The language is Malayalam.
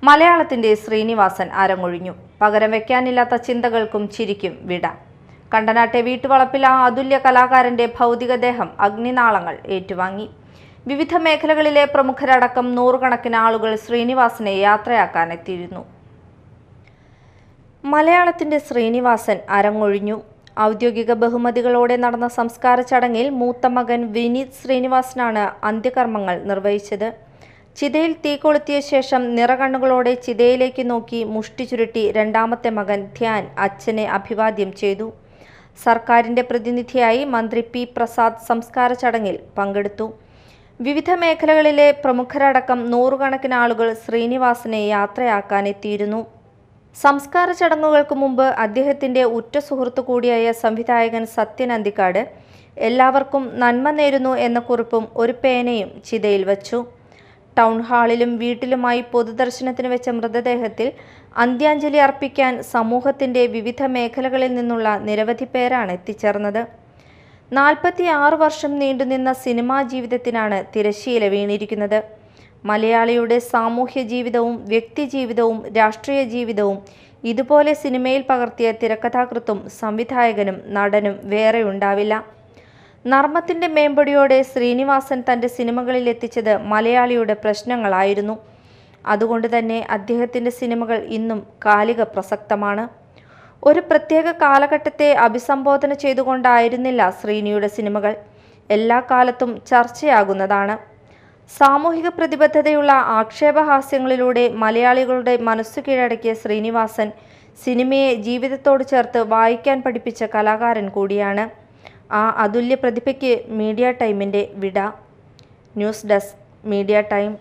മലയാളത്തിന്റെ ശ്രീനിവാസൻ അരങ്ങൊഴിഞ്ഞു. പകരം വെക്കാനില്ലാത്ത ചിന്തകൾക്കും ചിരിക്കും വിട. കണ്ടനാട്ടെ വീട്ടുവളപ്പിൽ ആ അതുല്യ കലാകാരന്റെ ഭൗതികദേഹം അഗ്നിനാളങ്ങൾ ഏറ്റുവാങ്ങി. വിവിധ മേഖലകളിലെ പ്രമുഖരടക്കം നൂറുകണക്കിന് ആളുകൾ ശ്രീനിവാസനെ യാത്രയാക്കാനെത്തിയിരുന്നു. മലയാളത്തിന്റെ ശ്രീനിവാസൻ അരങ്ങൊഴിഞ്ഞു. ഔദ്യോഗിക ബഹുമതികളോടെ നടന്ന സംസ്കാര ചടങ്ങിൽ മൂത്ത മകൻ വിനീത് ശ്രീനിവാസനാണ് അന്ത്യകർമ്മങ്ങൾ നിർവഹിച്ചത്. ചിതയിൽ തീ കൊളുത്തിയ ശേഷം നിറകണ്ണുകളോടെ ചിതയിലേക്ക് നോക്കി മുഷ്ടി ചുരുട്ടി രണ്ടാമത്തെ മകൻ ധ്യാൻ അച്ഛനെ അഭിവാദ്യം ചെയ്തു. സർക്കാരിന്റെ പ്രതിനിധിയായി മന്ത്രി പി പ്രസാദ് സംസ്കാര ചടങ്ങിൽ പങ്കെടുത്തു. വിവിധ മേഖലകളിലെ പ്രമുഖരടക്കം നൂറുകണക്കിന് ആളുകൾ ശ്രീനിവാസനെ യാത്രയാക്കാനെത്തിയിരുന്നു. സംസ്കാര ചടങ്ങുകൾക്ക് മുമ്പ് അദ്ദേഹത്തിന്റെ ഉറ്റ സുഹൃത്തു കൂടിയായ സംവിധായകൻ സത്യൻ അന്തിക്കാട് എല്ലാവർക്കും നന്മ നേരുന്നു എന്ന കുറിപ്പും ഒരു പേനയും ചിതയിൽ വച്ചു. ടൗൺ ഹാളിലും വീട്ടിലുമായി പൊതുദർശനത്തിന് വെച്ച മൃതദേഹത്തിൽ അന്ത്യാഞ്ജലി അർപ്പിക്കാൻ സമൂഹത്തിന്റെ വിവിധ മേഖലകളിൽ നിന്നുള്ള നിരവധി പേരാണ് എത്തിച്ചേർന്നത്. 46 വർഷം നീണ്ടുനിന്ന സിനിമാ ജീവിതത്തിനാണ് തിരശ്ശീല വീണിരിക്കുന്നത്. മലയാളിയുടെ സാമൂഹ്യ ജീവിതവും വ്യക്തിജീവിതവും രാഷ്ട്രീയ ജീവിതവും ഇതുപോലെ സിനിമയിൽ പകർത്തിയ തിരക്കഥാകൃത്തും സംവിധായകനും നടനും വേറെ ഉണ്ടാവില്ല. നർമ്മത്തിന്റെ മേമ്പടിയോടെ ശ്രീനിവാസൻ തൻ്റെ സിനിമകളിൽ എത്തിച്ചത് മലയാളിയുടെ പ്രശ്നങ്ങളായിരുന്നു. അതുകൊണ്ട് തന്നെ അദ്ദേഹത്തിൻ്റെ സിനിമകൾ ഇന്നും കാലിക പ്രസക്തമാണ്. ഒരു പ്രത്യേക കാലഘട്ടത്തെ അഭിസംബോധന ചെയ്തുകൊണ്ടായിരുന്നില്ല ശ്രീനിയുടെ സിനിമകൾ. എല്ലാ കാലത്തും ചർച്ചയാകുന്നതാണ്. സാമൂഹിക പ്രതിബദ്ധതയുള്ള ആക്ഷേപഹാസ്യങ്ങളിലൂടെ മലയാളികളുടെ മനസ്സു കീഴടക്കിയ ശ്രീനിവാസൻ സിനിമയെ ജീവിതത്തോട് ചേർത്ത് വായിക്കാൻ പഠിപ്പിച്ച കലാകാരൻ കൂടിയാണ്. ആ അതുല്യ പ്രതിഭയ്ക്ക് മീഡിയ ടൈമിൻ്റെ വിട. News desk, media time.